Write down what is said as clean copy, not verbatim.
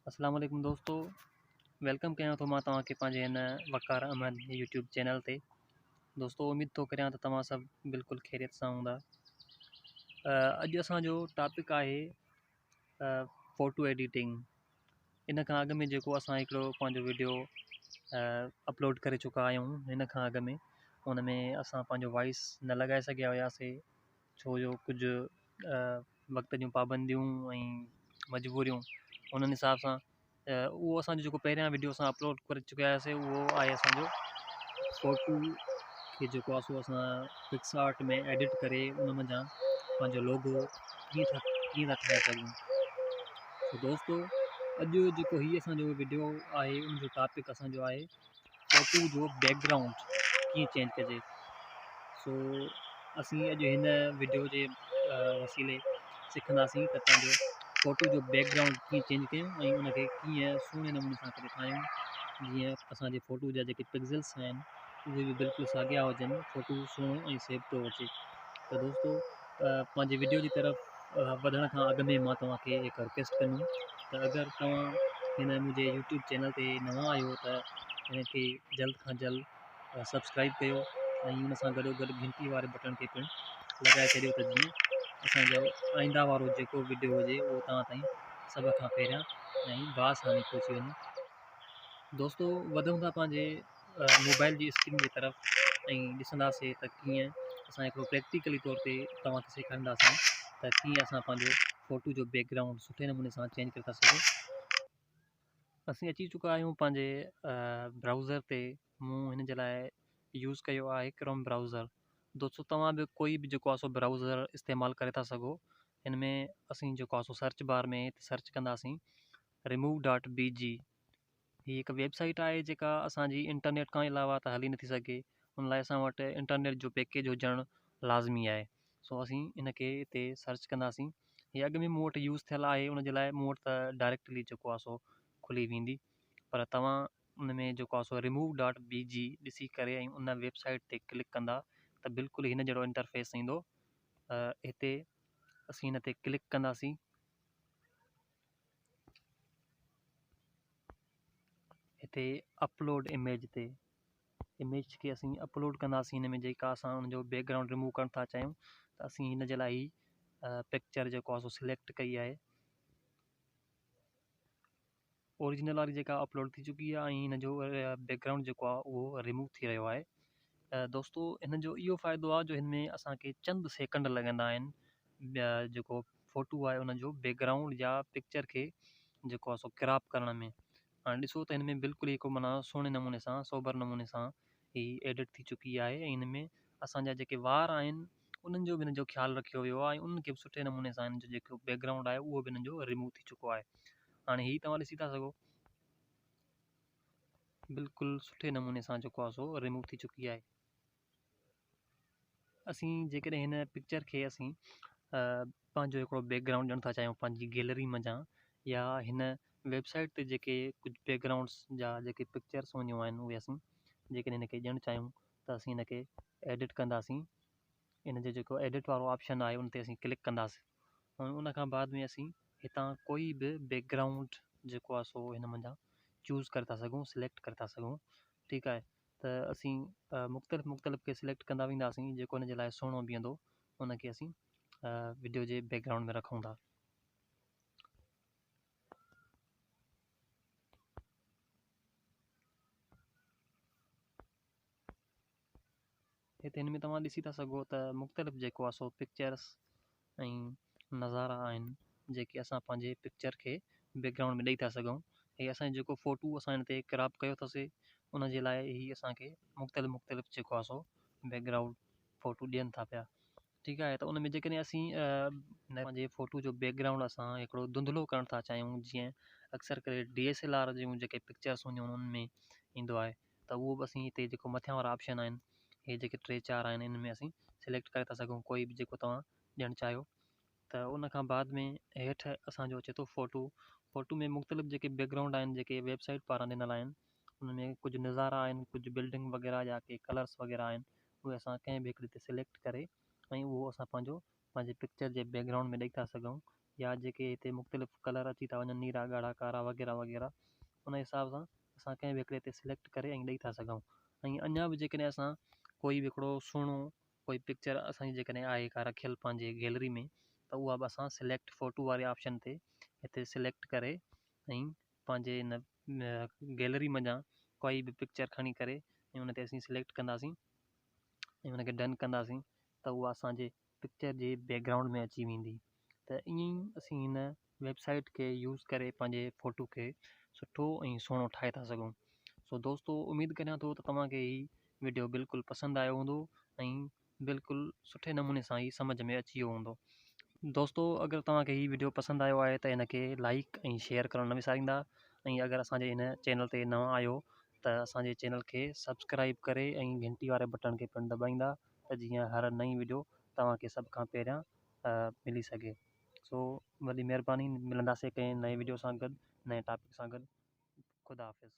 अस्सलाम वालेकुम दोस्तों, वेलकम कयां थो मां तव्हांखे पंहिंजे हिन वकार अहमद यूट्यूब चैनल ते। दोस्तों उमेद थो करियां त तव्हां सभु बिल्कुलु ख़ैरियत सां हूंदा। अॼु असांजो टॉपिक आहे फ़ोटो एडिटिंग। इन खां अॻु में जेको असां हिकिड़ो पंहिंजो वीडियो अपलोड करे चुका आहियूं, हिन खां अॻु में उन में असां पंहिंजो वॉइस न लॻाए सघिया हुआसीं, छो जो कुझु वक़्त जूं पाबंदियूं ऐं मजबूरियूं उन्हनि हिसाब सां उहो असांजो जेको पहिरियां वीडियो असां अपलोड करे चुकिया हुआसीं उहो आहे असांजो फ़ोटू खे जेको आहे सो असां पिक्सआर्ट में एडिट करे उन मंझां पंहिंजो लोगो कीअं था ठाहे सघूं। तो दोस्तों अॼु जेको हीअ असांजो वीडियो आहे उनजो टॉपिक असांजो आहे फ़ोटू जो बैकग्राउंड कीअं चेंज कजे। सो असीं अॼु हिन वीडियो जे वसीले सिखंदासीं त पंहिंजो फ़ोटू जो बैकग्राउंड कीअं चेंज कयूं ऐं उनखे कीअं सुहिणे नमूने सां करे ठाहियूं, जीअं असांजे फ़ोटू जा जेके पिक्सल्स आहिनि उहे बि बिल्कुलु साॻिया हुजनि, फ़ोटू सुहिणो ऐं सेफ थो अचे। त दोस्तों पंहिंजे वीडियो जी तरफ़ वधण खां अॻु में मां तव्हांखे हिकु रिक्वेस्ट कंदुमि त अगरि तव्हां हिन मुंहिंजे यूट्यूब चैनल ते नवां आहियो त हिनखे जल्द खां जल्द सब्सक्राइब कयो ऐं हुन सां गॾोगॾु घंटी वारे बटन खे पिणु लॻाए छॾियो त जीअं असांजो आईंदा वारो जेको वीडियो हुजे उहो तव्हां ताईं सभ खां पहिरियां ऐं बासानी पहुची वञे। दोस्तों वधूं था पंहिंजे मोबाइल जी स्क्रीन जी तरफ़ ऐं ॾिसंदासीं त कीअं असां हिकिड़ो प्रैक्टिकली तौर ते तव्हांखे सेखारींदासीं त कीअं असां पंहिंजो फ़ोटू जो बैकग्राउंड सुठे नमूने सां चेंज करे था सघूं। असीं अची चुका आहियूं पंहिंजे ब्राउज़र ते। मूं हिन जे लाइ यूज़ कयो आहे क्रोम ब्राउज़र। दोस्तों तव्हां बि कोई बि जेको आहे सो ब्राउज़र इस्तेमालु करे था सघो। हिन में असीं जेको आहे सो सर्च बार में सर्च कंदासीं remove.bg। हीअ हिकु वेबसाइट आहे जेका असांजी इंटरनेट खां अलावा त हली नथी सघे, उन लाइ असां वटि इंटरनेट जो पैकेज हुजणु लाज़मी आहे। सो असीं इनखे हिते सर्च कंदासीं। हीअ अॻु में मूं वटि यूज़ थियल आहे, उन जे लाइ मूं वटि त डायरेक्टली जेको आहे सो खुली वेंदी, पर तव्हां उन में जेको आहे सो remove.bg ॾिसी करे ऐं उन वेबसाइट ते क्लिक कंदा त बिल्कुलु हिन जहिड़ो इंटरफेस ईंदो। हिते असीं हिन ते क्लिक कंदासीं। हिते अपलोड इमेज ते इमेज खे असीं अपलोड कंदासीं। हिन में जेका असां हुनजो बैकग्राउंड रिमूव करणु था चाहियूं त असीं हिन जे लाइ पिक्चर जेको आहे सो सिलेक्ट कई आहे। ओरिजिनल वारी जेका अपलोड थी चुकी आहे ऐं हिन जो बैकग्राउंड जेको आहे उहो रिमूव थी रहियो आहे। दोस्तों हिन जो इहो फ़ाइदो आहे जो हिन में असांखे चंद सेकंड लॻंदा आहिनि जेको फ़ोटू आहे उनजो बैकग्राउंड या पिक्चर खे जेको आहे सो क्रॉप करण में। हाणे ॾिसो त हिन में बिल्कुलु हिकु माना सुहिणे नमूने सां सोबर नमूने सां हीअ एडिट थी चुकी आहे ऐं हिन में असांजा जेके वार आहिनि उन्हनि जो बि हिन जो ख़्यालु रखियो वियो आहे ऐं उन्हनि खे बि सुठे नमूने सां हिन जो जेको बैकग्राउंड आहे उहो बि हिन जो रिमूव थी चुको आहे। हाणे हीअ तव्हां ॾिसी था सघो बिल्कुलु सुठे नमूने सां जेको आहे सो रिमूव थी चुकी आहे। असीं जेकॾहिं हिन पिक्चर खे असीं पंहिंजो हिकिड़ो बैकग्राउंड ॾियणु था चाहियूं पंहिंजी गैलरी मंझां, या हिन वेबसाइट ते जेके कुझु बैकग्राउंड्स जा जेके पिक्चर्स वञियूं आहिनि उहे असीं जेकॾहिं हिनखे ॾियणु चाहियूं त असीं हिनखे एडिट कंदासीं। इन जो जेको एडिट वारो ऑप्शन आहे उन ते असीं क्लिक कंदासीं ऐं उन खां बाद में असीं हितां कोई बि बैकग्राउंड जेको आहे सो हिन मंझां चूज़ करे था सघूं, सिलेक्ट करे था सघूं। ठीकु आहे, त असीं मुख़्तलिफ़ खे सिलेक्ट कंदा वेंदासीं, जेको हिन जे लाइ सुहिणो बीहंदो उनखे असीं वीडियो जे बैकग्राउंड में रखूं था। हिते हिन में तव्हां ॾिसी था सघो त मुख़्तलिफ़ जेको आहे सो पिक्चर्स ऐं नज़ारा आहिनि जेके असां पंहिंजे पिक्चर खे बैकग्राउंड में ॾेई था सघूं। हीअ असांजो जेको फ़ोटू असां हिन ते क्रॉप कयो अथसीं उन जे लाइ ही असांखे मुख़्तलिफ़ जेको आहे सो बैकग्राउंड फ़ोटू ॾियनि था पिया। ठीकु आहे, त उन में जेकॾहिं असीं पंहिंजे फ़ोटू जो बैकग्राउंड असां हिकिड़ो धुंधलो करणु था चाहियूं, जीअं अक्सर करे DSLR जूं जेके पिक्चर्स हूंदियूं आहिनि उन में ईंदो आहे, त उहो बि असीं हिते जेको मथियां वारा ऑप्शन आहिनि हे जेके 3-4 आहिनि इन में असीं सिलेक्ट करे था सघूं कोई बि जेको तव्हां ॾियणु चाहियो। त उन खां बाद में हेठि असांजो अचे थो फ़ोटू में मुख़्तलिफ़ जेके बैकग्राउंड आहिनि जेके वेबसाइट पारां ॾिनल आहिनि उन में कुझु नज़ारा आहिनि, कुझु बिल्डिंग वग़ैरह या के कलर्स वग़ैरह आहिनि, उहे असां कंहिं बि हिकिड़े ते सिलेक्ट करे ऐं उहो असां पंहिंजे पिक्चर जे बैकग्राउंड में ॾेई था सघूं या जेके हिते मुख़्तलिफ़ कलर अची था वञनि, नीरा, ॻाढ़ा, कारा वग़ैरह वग़ैरह, उन हिसाब सां असां कंहिं बि हिकिड़े ते सिलेक्ट करे ऐं ॾेई था सघूं। ऐं अञा बि जेकॾहिं असां कोई बि हिकिड़ो सुहिणो कोई पिक्चर असांजी जेकॾहिं आहे का रखियल पंहिंजे गैलरी में, त उहा बि असां सिलेक्ट फ़ोटू वारे ऑप्शन ते हिते सिलेक्ट करे ऐं पंहिंजे हिन गैलरी मञां कोई बि पिक्चर खणी करे ऐं उन ते असीं सिलेक्ट कंदासीं ऐं उनखे डन कंदासीं, त उहा असांजे पिक्चर जे बैकग्राउंड में अची वेंदी। त ईअं ई असीं हिन वेबसाइट खे यूज़ करे पंहिंजे फ़ोटू खे सुठो ऐं सुहिणो ठाहे था सघूं। सो दोस्तो, उमेदु करियां थो त तव्हांखे हीउ वीडियो बिल्कुलु पसंदि आयो हूंदो ऐं बिल्कुलु सुठे नमूने सां ई सम्झ में अची वियो हूंदो। दोस्तो, अगरि तव्हांखे हीउ वीडियो पसंदि आयो आहे त हिनखे लाइक ऐं शेयर करणु न विसारींदा। ऐं अगरि असांजे हिन चैनल ते नवां आहियो त असांजे चैनल खे सब्सक्राइब करे ऐं घंटी वारे बटन खे पिणु दॿाईंदा, त जीअं हर नई वीडियो तव्हांखे सभ खां पहिरियां मिली सघे। सो वॾी महिरबानी, मिलंदासीं कंहिं नए वीडियो सां गॾु, नए टॉपिक सां गॾु। ख़ुदा हाफ़िज़।